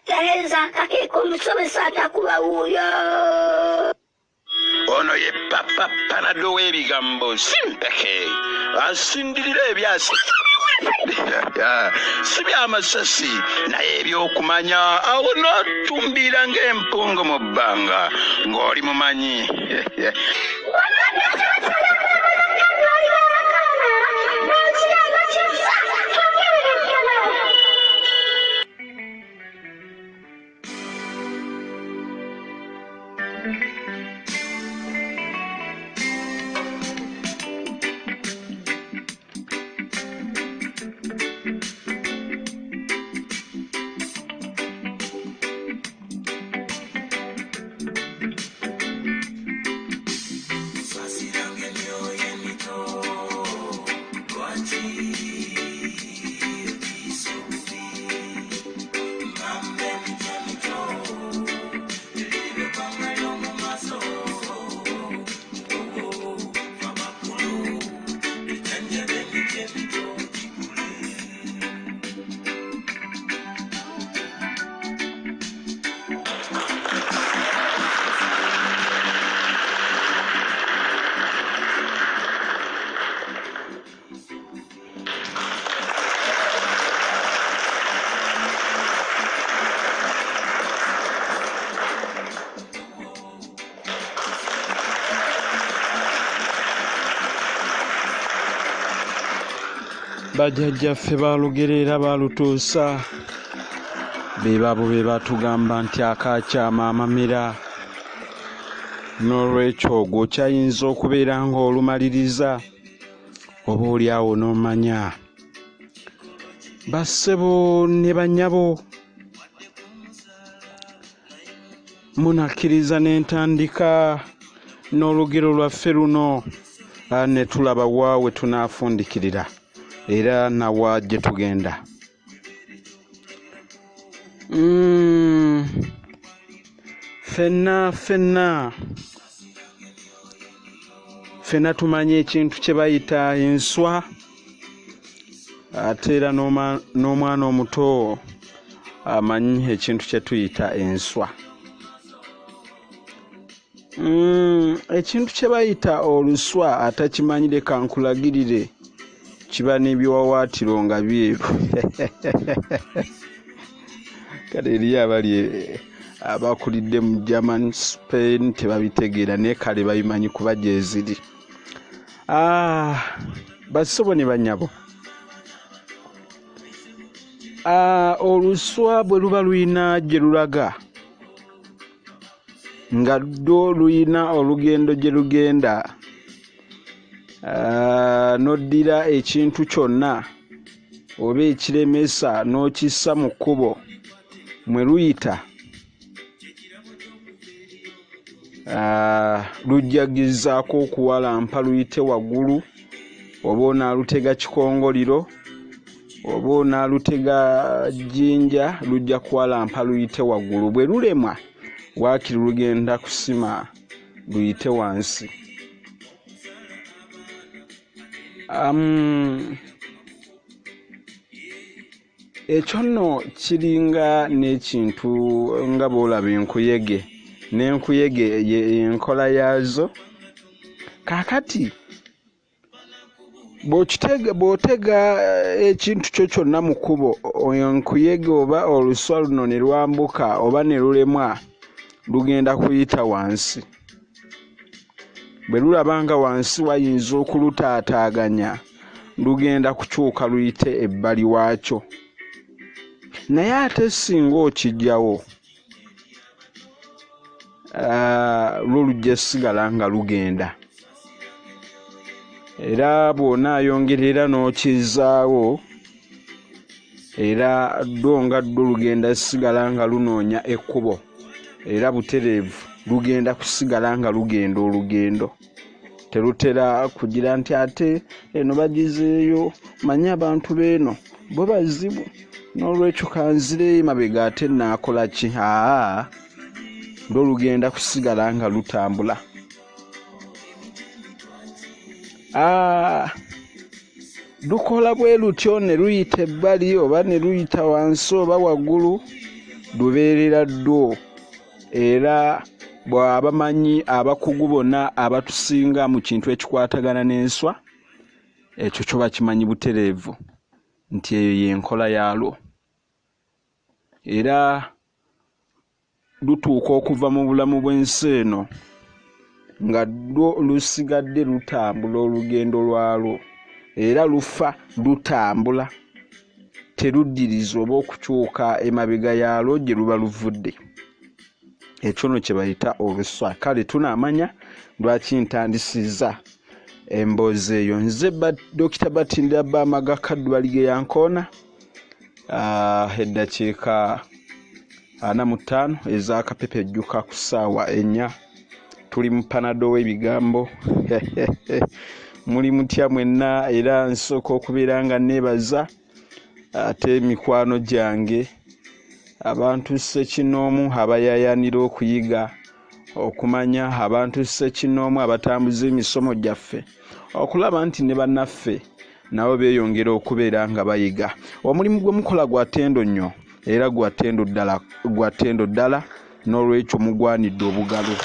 Tereza kake kumusomesa atakuba wuyo. Ono ye papa panado w'ebigambo simpeke asindirira ebyasi si byamasasi naye ebyokumanya awo n'otumbira ng'empungu mu bbanga ng'oli mumanyi. Bajjajjaffe baalugerera baalutuusa be baabo be batugamba nti akaakyama amamera n'olwekyo ogwo kyayinza okubeera ng'olumaliriza oba oliawo n'omanya bassebo ne bannyabo munakkiriza n'entandika n'olugero lwaffe luno ne tulaba waawe tunaafundikirira era nawa gye tugenda. Fenna tumanye ekintu kye bayita enswa ate era n'omwana omuto amanyi ekintu kye tuyita enswa. Ekintu kye bayita oluswa atakimanyire kankulagirire kiba n'ebiwawaatiro nga byeru. Kale eriyo abali abakulidde mu German, Spain tebabitegeera naye kale babimanyi kuba gye ziri. Bassebo ne bannyabo, oluswa bwe luba luyina gye lulaga nga ddo luyina olugendo gye lugenda, n'oddira ekintu kyonna oba ekiremesa n'okissa mu kkubo mwe luyita, lujjagizaako okuwalampa luyite waggulu, oba onaalutega kikongoliro oba onaalutega jjinja lujja kuwalampa luyite waggulu. Bwe lulemwa waakiri lugenda kusima luyite wansi. Ekyo nno kiringa n'ekintu nga bw'olaba enkuyege, n'enkuyege enkola yaazo. Kaakati bw'otega ekintu kyo kyonna mu kkubo, enkuyege oba oluswa luno ne lwambuka oba ne lulemwa, lugenda kuyita wansi. Bwe lulaba nga wansi wayinza okulutaataaganya, lugenda kukyuka luyite ebbali waakyo. Naye ate singa okijjawo, lwo lujja sigala nga lugenda. Era bw'onaayongerera n'okizaawo, era ddwo nga ddwo lugenda sigala nga lunoonya ekkubo, era butereevu lugenda kusigala nga lugenda olugendo. Terutera kugira nti ate eno bagizeeyo, manye abantu beeno bo bazibu, n'olwekyo kanzireyo mabega ate naakola ki? Ndo lugenda kusigala nga lutambula. lukola bwe lutyo ne luyita ebbali oba ne luyita wansi oba waggulu lubeerera ddwo era bw'abamanyi abakugu bonna abatusinga mu kintu ekikwatagana n'enswa ekyo kyo bakimanyi butereevu nti eyo y'enkola yaalwo era lutuuka okuva mu bulamu bw'ensi eno nga lwo lusigadde lutambula olugendo lwalwo era lufa lutambula teruddiriza oba okukyuka emabega yaalwo gye luba luvudde. Ekyo nno kye bayita oluswa. Kale tunaamanya lwaki ntandisizza emboozi eyo. Nze Dokita Batindira Bamaga Kaddubalige Yankoona, eddakiika 45 ez'akapepejjuka ku ssaawa 4. Tuli mu panado w'ebigambo. Muli mutya mwenna? Era nsooka okubeera nga neebaza ate mikwano gyange abantu ssekinoomu abayaayaanira okuyiga okumanya, abantu ssekinoomu abatambuza emisomo gyaffe okulaba nti ne bannaffe nabo beeyongera okubeera nga bayiga. Omulimu gwe mukola gwa ttendo nnyo era gwa ttendo ddala n'olwekyo mugwanidde obugalo.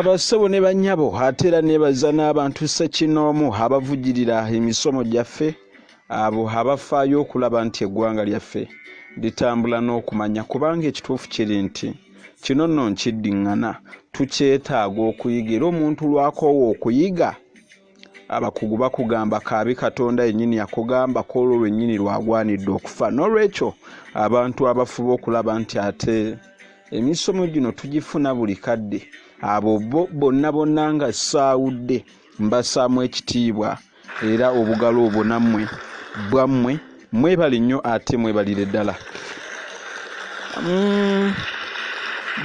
Bassebo ne bannyabo ate era neebaza n'abantu ssekinoomu abavujirira emisomo gyaffe, abo abafaayo okulaba nti eggwanga lyaffe litambula n'okumanya, kubanga ekituufu kiri nti kino nno nkiddiŋŋana tukyetaaga okuyiga era omuntu lwakoowa okuyiga abakugu bakugamba kaabi Katonda yennyini yakugamba koolwo lwennyini lwagwanidde okufa. N'olwekyo abantu abafuba okulaba nti ate emisomo gino tugifuna buli kadde, abo bonna nga saawudde mbasaamu ekitiibwa era obugalo obwo nammwe bwammwe mwebali nnyo ate mwebalire ddala.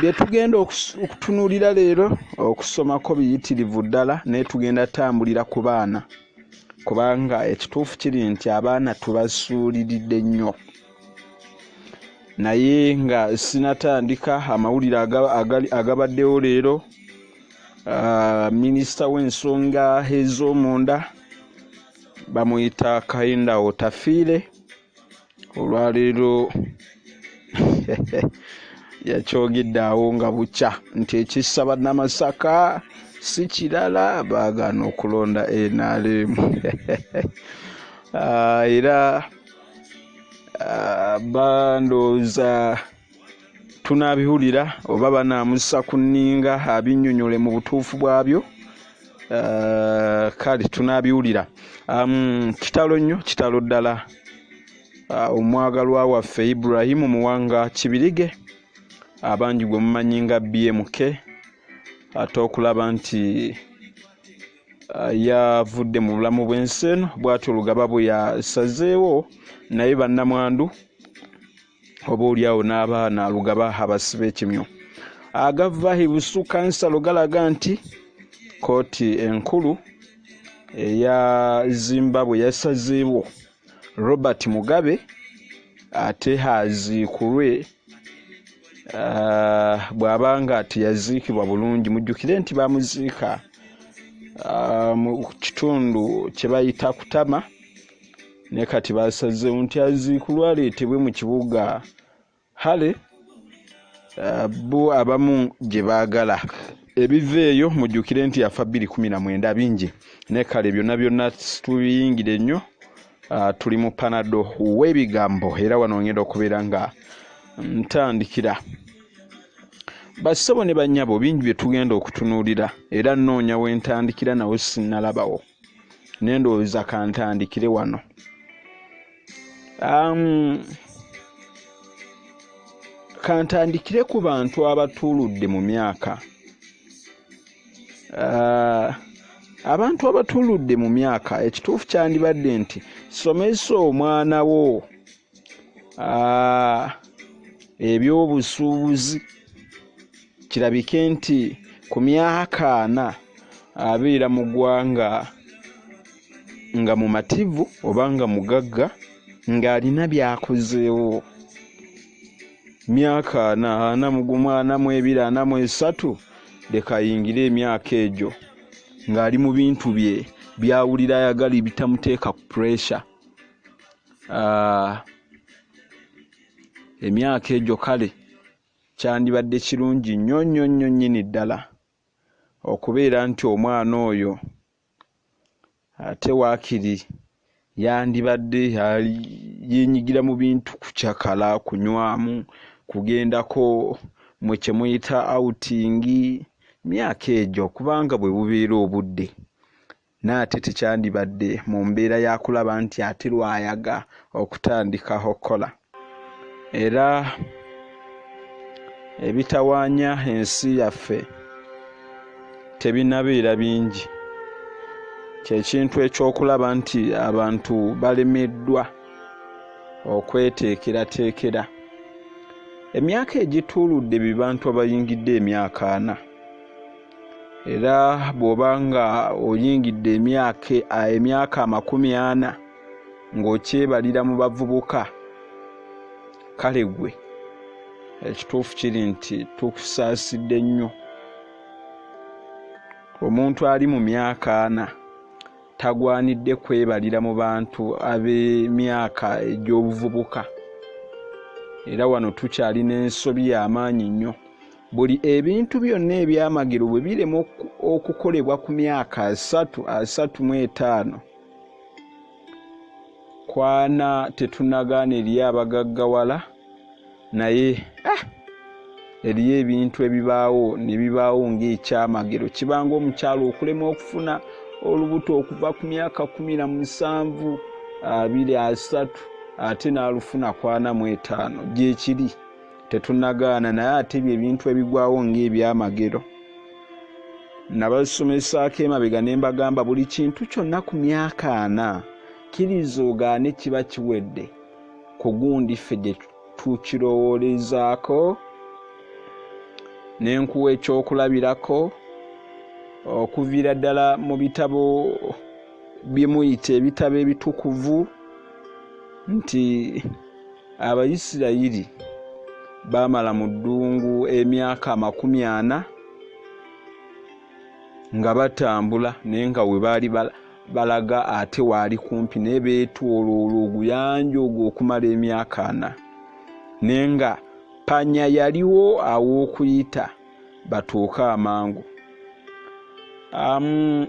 Bye tugenda okutunuulira leero okusomako biyitirivu ddala naye tugenda tambulira ku baana, kubanga ekituufu kiri nti abaana tubasuuliridde nnyo. Naye nga sinatandika amawulire agabaddewo leero, minisita w'ensonga ez'omunda bamuyita Kainda Otafiire olwaleero yakyogedde awo nga bukya nti ekissa bannamasaka si kirala baagaana okulonda NRM. Era bandooza tunaabiwulira oba banaamussa ku nninga abinnyonnyole mu butuufu bwabyo. Kale tunaabiwulira. Kitalo nnyo, kitalo ddala. Omwagalwa waffe Ibrahim Muwanga Kibirige, abangi gwe mumanyi nga BMK, ate okulaba nti yavudde mu bulamu bw'ensi eno bw'atyo olugaba bwe yasazeewo, naye bannamwandu oba oliawo n'abaana lugaba abasiba ekimyo. Agava Ibusu kansalo galaga nti kooti enkulu eya Zimbabwe yasazeewo Robert Mugabe ate aziikulwe bw'abanga teyaziikibwa bulungi. Mujjukire nti bamuziika mu kitundu kye bayita Kutama, ne kati basazeewo nti aziikulwe aleetebwe mu kibuga Hale bo abamu gye baagala. Ebiva eyo mujjukire nti yafa 2019 bingi, ne kale byonna tubiyingire nnyo. Tuli mu panado w'ebigambo era wano ngenda okubeera nga ntandikira. Bassebo ne bannyabo bingi bye tugenda okutunuulira era nnoonya wentandikira nawo sinnalabawo, nendowooza kantandikire wano. Kantandikire ku bantu abatuuludde mu myaka. Abantu abatuuludde mu myaka ekituufu kyandibadde nti somesa omwana wo ebyobusuubuzi, kirabike nti ku myaka 4 abeera mu ggwanga nga mumativu oba nga mugagga ng'alina byakozeewo. Myaka 4, 41, 42, 43, leka yingire emyaka egyo ng'ali mu bintu bye byawulira ayagala bitamuteeka ku pressure. Emyaka egyo kale kyandibadde kirungi nnyo nnyini ddala okubeera nti omwana oyo ate waakiri yandibadde yenyigira mu bintu kucakala, kunywamu, kugendako mwe kye muyita outing. Myaka egyo kubanga bwe bubeera obudde n'ate tekyandibadde mu mbeera ya kulaba nti ate lwayaga okutandikaho kola. Era ebitawaanya ensi yaffe tebinabeera bingi. Kyekintu ekyokulaba nti abantu balemeddwa okweteekerateekera. Emyaka egituuludde bibantu abayingidde emyaka 4. Era bw'obanga oyingidde emyaka 40 ng'okyebalira mu bavubuka, kale gwe ekituufu kiri nti tukusaasidde nnyo. Omuntu ali mu myaka 4 tagwanidde kwebalira mu bantu ab'emyaka egy'obuvubuka. Era wano tukyali n'ensobi y'amaanyi nnyo. Buli ebintu byonna ebyamagero bwe birema okukolebwa ku myaka 35 kwana tetunagaana eri abagaggawala, naye eriyo ebintu ebibaawo ne bibaawo ng'ekyamagero. Kibanga omukyalo okulema okufuna olubuto okuva ku myaka 17, 23 ate n'alufuna 45 gyekiri. Tetunagaana, naye ate ebintu ebigwawo ng'ebyamagero. Nabasomesaako emabega ne mbagamba buli kintu kyonna ku myaka 4 kiriza ogaane kiba kiwedde ku gundi ffe gye tukirowoolezaako. N'enkuwa ekyokulabirako okuviira ddala mu bitabo bye muyita ebitabo ebitukuvu nti Abayisirayiri baamala mu ddungu emyaka 40 nga batambula, naye nga we baali balaga ate waali kumpi ne beetooloola oguyanja ogwo okumala emyaka 4. Naye nga panya yaliwo aw'okuyita batuuke amangu.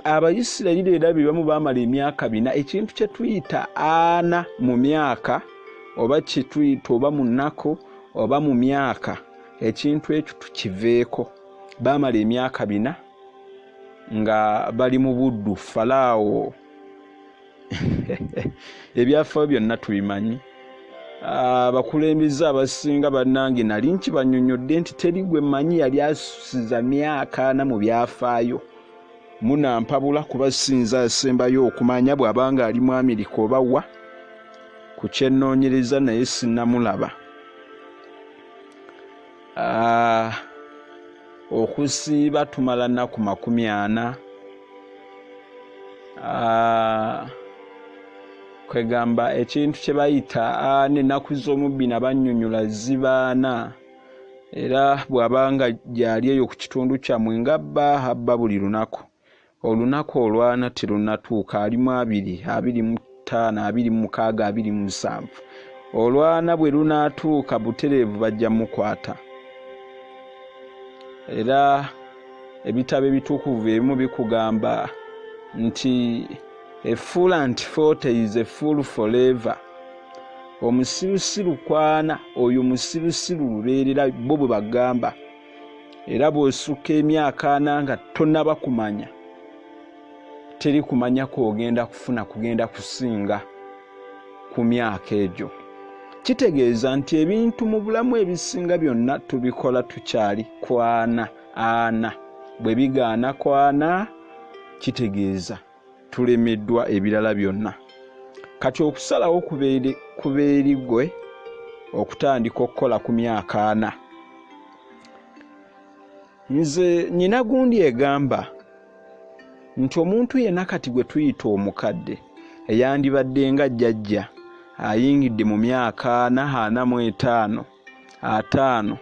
Abayisirayiri era be bamu baamala emyaka 4, ekintu kye tuyita 4 mu myaka oba kye tuyita oba mu nnaku oba mu myaka, ekintu ekyo tukiveeko. Baamala emyaka 4 nga bali mu buddu. Falaawo ebyafaayo byonna tubimanyi. Abakulembeze abasinga bannange nali nkibanyonnyodde nti teri gwe mmanyi yali asusiza myaka 4 mu byafaayo. Munampabula kuba sinza asembayo okumanya bw'abanga ali mu Amerika oba wa ku kyennoonyereza, naye sinnamulaba. Okusiiba tumala nnaku 40. Kwegamba ekintu kye bayita n'ennaku z'omubbi nabannyonnyola ziba 4. Era bw'abanga gyali eyo ku kitundu kyammwe ng'abba buli lunaku. Olunaku olwana terunatuuka, alimu 2, 25, 26, 27. Olwana bwe lunaatuuka butereevu bajja mukwata. Era ebitabo ebitukuvu ebimu bikugamba nti a fool and 40 is a fool forever. Omusirusiru kwana oyo musirusiru lubeerera, bo bwe bagamba. Era bw'osukka emyaka 4 nga tonnaba kumanya, teri kumanya kwogenda kufuna kugenda kusinga ku myaka egyo. Kitegeeza nti ebintu mu bulamu ebisinga byonna tubikola tukyali kwana 4. Bwe bigaana kwana kitegeeza tulemeddwa ebirala byonna. Kati okusalawo kubeeri gwe okutandika okukola ku myaka 4. Nze nyina gundi egamba nti omuntu yenna kati gwe tuyita omukadde eyandibadde nga jjajja ayingidde mu myaka 45, 5,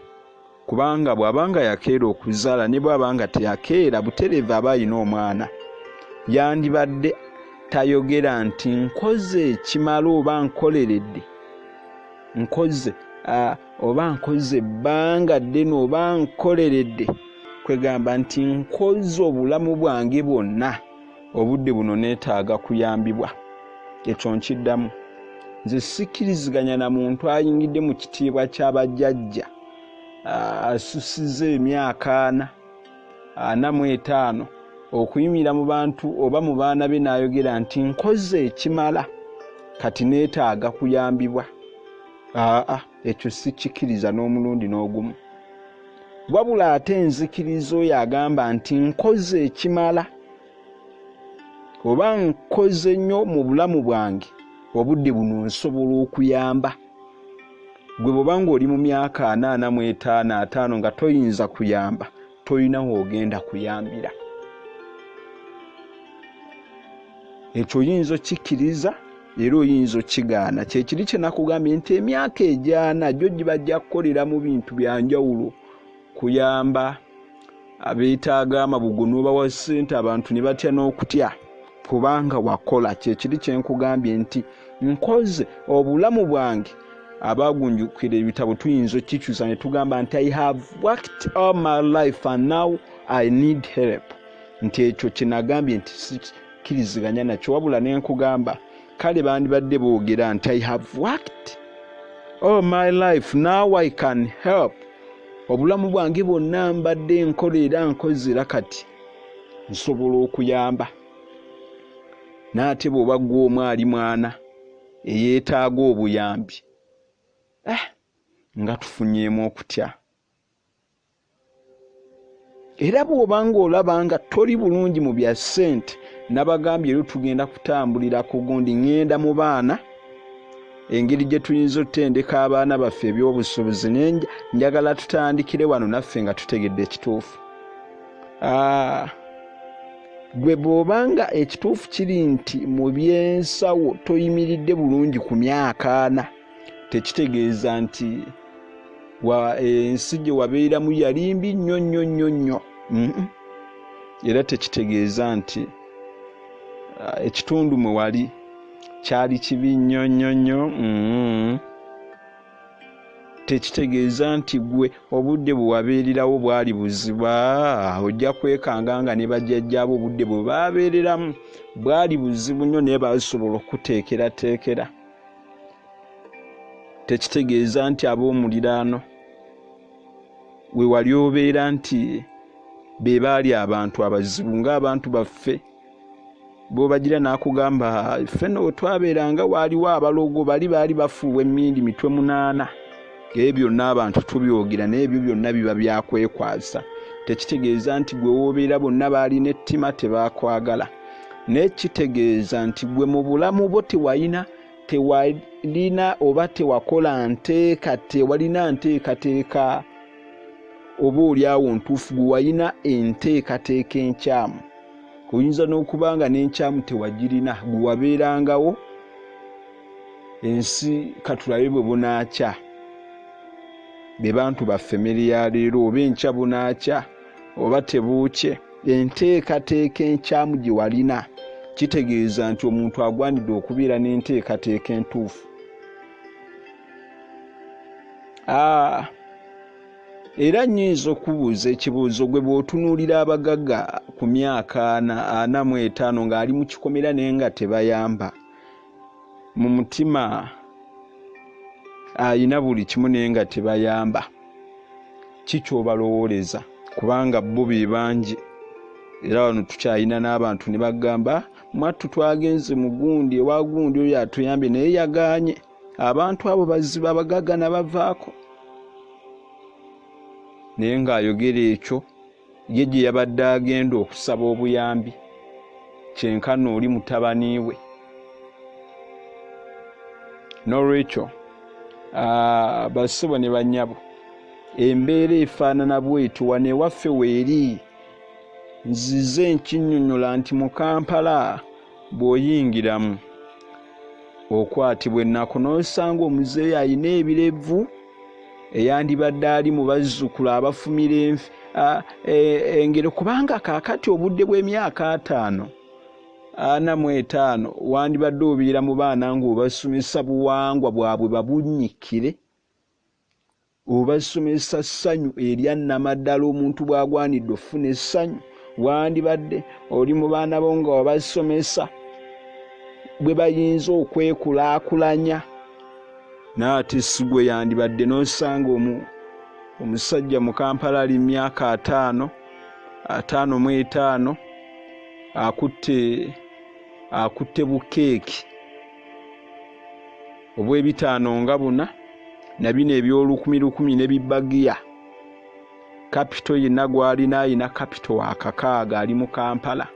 kubanga bw'abanga yakeera okuzaala ne bw'abanga teyakeera butereevu aba alina omwana. yandibadde tayogera nti nkoze ekimala oba nkoleredde, nkoze oba nkoze ebbanga ddene oba nkoleredde, kwegamba nti nkoze obulamu bwange bwonna, obudde buno neetaaga kuyambibwa. Ekyo nkiddamu. Nze sikkiriziganya na muntu ayingidde mu kitiibwa ky'abajjajja asusize emyaka 45 okuyimira mu bantu oba mu baana be n'ayogera nti nkoze ekimala kati neetaaga kuyambibwa. Ekyo sikikkiriza n'omulundi n'ogumu. Wabula ate nzikiriza oyo agamba nti nkoze ekimala oba nkoze nnyo mu bulamu bwange, obudde buno nsobola okuyamba. Gwe bw'oba ng'oli mu myaka 45 nga toyinza kuyamba, toyina w'ogenda kuyambira. Ekyo oyinza okikkiriza era oyinza okigaana. Kyekiri kye nakugambye nti emyaka ejaana gyo gibajja kukolera mu bintu bya njawulo, kuyamba abeetaaga amabugo n'obawa ssente, abantu ne batya n'okutya kubanga wakola. Kyekiri kye nkugambye nti nkoze obulamu bwange. Abagunjukira ebitabo tuyinza okikyusa ne tugamba nti I have worked all my life and now I need help. Nti ekyo kye nagambye nti sikkiriziganya nakyo, wabula ne nkugamba kale bandibadde boogera nti I have worked all my life now I can help. Obulamu bwange bwonna mbadde nkolera nkozera kati nsobola okuyamba. N'ate bw'oba ggwe omwali mwana eyeetaaga obuyambi, nga tufunyeemu okutya. Era bw'oba ng'olaba nga toli bulungi mu bya ssente, nabagambye rero tugenda kutambulira ku gundi. Ngenda mu baana, engeri gye tuyinza otendeka abaana baffe ebyobusobozi, njagala tutandikire wano naffe nga tutegedde ekituufu. Gwe bw'obanga ekituufu kiri nti mu by'ensawo toyimiridde bulungi ku myaka 4, tekitegeeza nti ensi gye wabeeramu yali mbi nnyo. Era tekitegeeza nti ekitundu mwe wali kyali kibi nnyo. Tekitegeeza nti gwe obudde bwe wabeererawo bwali buziba. Ojja kwekanga nga ne bajjajjaabo obudde bwe baabeereramu bwali buzibu nnyo naye basobola okuteekerateekera. Tekitegeeza nti ab'omuliraano we wali obeera nti be baali abantu abazibu ng'abantu baffe. Bw'obagira n'akugamba ffenna we twabeeranga waaliwo abalogo baali bafuuwa emmindi mitwe 8. Ebyo byonna abantu tubyogera naye ebyo byonna biba byakwekwasa. Tekitegeeza nti gwe w'obeera bonna baalina ettima tebaakwagala. Naye kitegeeza nti gwe mu bulamu bwo tewalina oba tewakola tewalina nteekateeka oba oliawo ntuufu. Gwe walina enteekateeka enkyamu. Oyinza n'okubanga n'enkyamu tewagirina, gwe wabeerangawo ensi katulabe bwe bunaakya. Be bantu baffe emmere ya leero oba enkya bunaakya oba tebuukye, enteekateeka enkyamu gye walina kitegeeza nti omuntu agwanidde okubeera n'enteekateeka entuufu. Era nnyinza okubuuza ekibuuzo, gwe bw'otunuulira abagagga ku myaka 45 ng'ali mu kikomera naye nga tebayamba, mu mutima ayina buli kimu naye nga tebayamba, kikyobalowooleza? Kubanga bo be bangi. Era wano tukyayina n'abantu ne bagamba mwattu twagenze mu gundi, ewa gundi oyo atuyambye naye yagaanye. Abantu abo bazibu, abagagga nabavaako. Naye ng'ayogera ekyo ye gye yabadde agenda okusaba obuyambi, kyenkana oli mutabani we. N'olwekyo bassebo ne bannyabo, embeera efaanana bw'etyo wano ewaffe weeri. Nzize nkinnyonnyola nti mu Kampala bw'oyingiramu okwatibwa ennaku n'osanga omuzeeyi ayina ebirevu, eyandibadde ali mu bazzukulu abafumira engero, kubanga kaakati obudde bw'emyaka 5 45 wandibadde obeera mu baana ng'obasomesa buwangwa bwabwe babunyikire, obasomesa ssanyu erya nnamaddala omuntu bw'agwanidde ofuna essanyu. Wandibadde oli mu baana bo nga wabasomesa bwe bayinza okwekulaakulanya. N'ate si gwe yandibadde n'osanga omusajja mu Kampala ali myaka 55 akutte bukeeki obw'ebitaano nga buna na bino eby'olukumi ne bibagiya. Kapito yenna gw'alina ayina kapito wa 6 ali mu Kampala.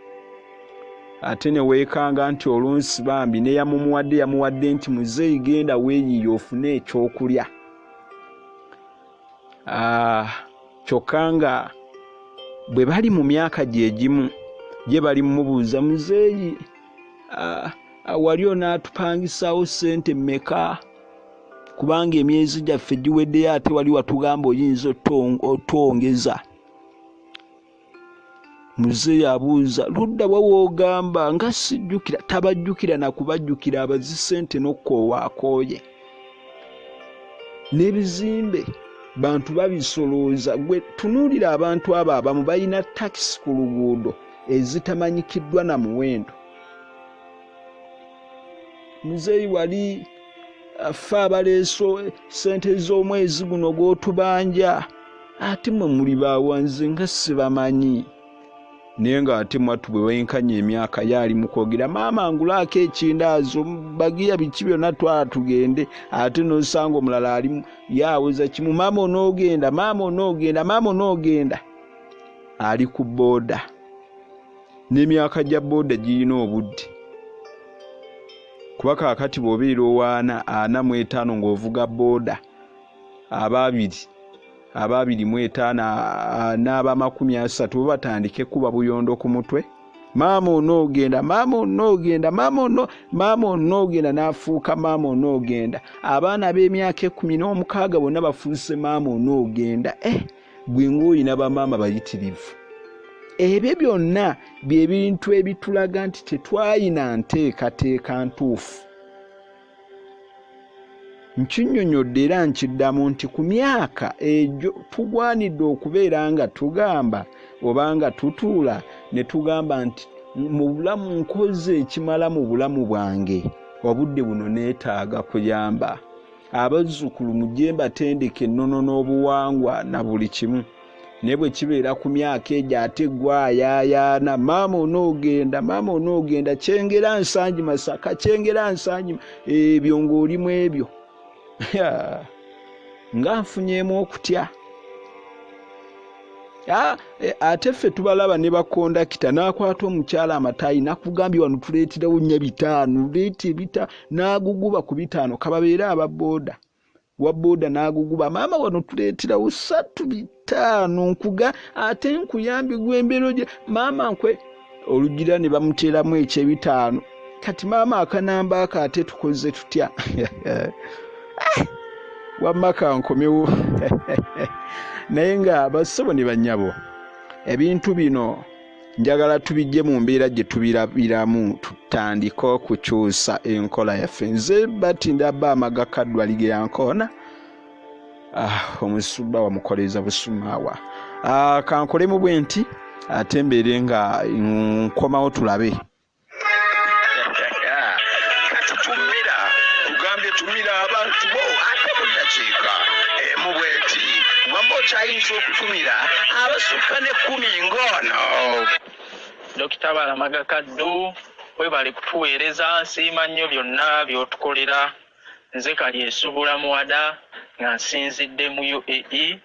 Ate ne weekanga nti olunsi bambi ne yamuwadde nti muzeeyi genda weeyiiya ofune ekyokulya. Kyokka nga bwe bali mu myaka gye gimu ye bali mmubuuza, muzeeyi wali onaatupangisawo ssente mmeka? Kubanga emyezi gyaffe giweddeyo ate wali watugamba oyinza otwongeza. Muzeeyi abuuza, ludda wa woogamba? Nga sijjukira. Tabajjukira na kubajjukira abazi ssente n'okkoowa akooye. N'ebizimbe bantu babisolooza. Gwe tunuulira abantu abo abamu balina takisi ku luguudo ezitamanyikiddwa na muwendo. Muzeeyi wali affe abaleeso ssente z'omwezi guno gw'otubanja, ate mwe muli bawanze nga sibamanyi. Naye ng'ate mwattu bwe wenkanya emyaka yaali mu kwogera, maama ngulaako ekindaazo bagiya biki byonna twala tugende. Ate n'osanga omulala ali yaweza kimu, maama onoogenda. Ali ku booda. N'emyaka gya booda girina obudde. Kuba kaakati bw'obeera owaana 45 ng'ovuga booda, ababiri mu 5 n'aba 30 batandike kuba buyondo ku mutwe. Maama onoogenda n'afuuka maama onoogenda. Abaana b'emyaka 16 bonna bafuuse maama onoogenda. Gwe ng'olina bamaama bayitirivu. Ebyo byonna bye bintu ebitulaga nti tetwayina nteekateeka ntuufu. Nkinnyonnyodde era nkiddamu nti ku myaka egyo tugwanidde okubeera nga tugamba oba nga tutuula ne tugamba nti mu bulamu nkoze ekimala mu bulamu bwange, obudde buno neetaaga kuyamba abazzukulu mujje mbatendeke ennono n'obuwangwa na buli kimu. Ne bwe kibeera ku myaka egyo ate gwayaayaana, maama onoogenda kyengera nsangi Masaka, kyengera nsangi ebyo ng'olimu ebyo. Nga nfunyeemu okutya. Ate ffe tubalaba ne bakondakita n'akwata omukyala amataayi nakugambye wano tuleeterawo 5, leeta 5 n'aguguba ku 5 kababeera aba booda. Wa booda n'aguguba, maama wano tuleeterawo 3, 5 nkuga ate nkuyambye gw'embeero gye maama nkwe. Olugira ne bamuteeramu eky'ebitaano. Kati maama akanamba aka ate tukoze tutya? Wamma kankomewo. Naye nga bassebo ne bannyabo, ebintu bino njagala tubijje mu mbeera gye tubirabiramu, tutandika okukyusa enkola yaffe. Nze Batinda Amaga Kaddwa Ligera Nkoona, omusumba wamukoleza busumaawa. Kankole mu bwe nti ate mbeere nga nkomawo tulabe. Tumira abantu bo ate mu ddakiika emu bweti wamma okyayinza okutumira abasukka ne 10 ng'ono. Dokita Amaga Kaddwa webale kutuweereza, nsiima nnyo byonna by'otukolera. Nze kali esubula muwada nga nsinzidde mu UAE.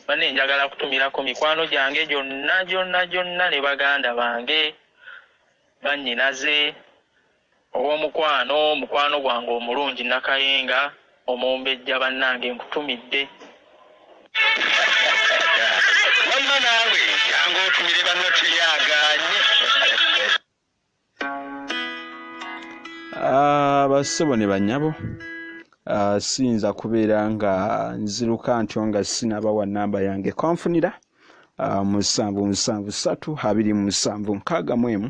Bane njagala kutumirako mikwano gyange gyonna ne baganda bange bannyinaze mukwano gwange omulungi Nakayenga omumbejja bannange nkutumidde. Wamma naawe jangu otumire banno tuyaganye. Bassebo ne bannyabo, siyinza kubeera nga nziruka ntyo nga sinabawa nnamba yange konfunira 77 3 27 661.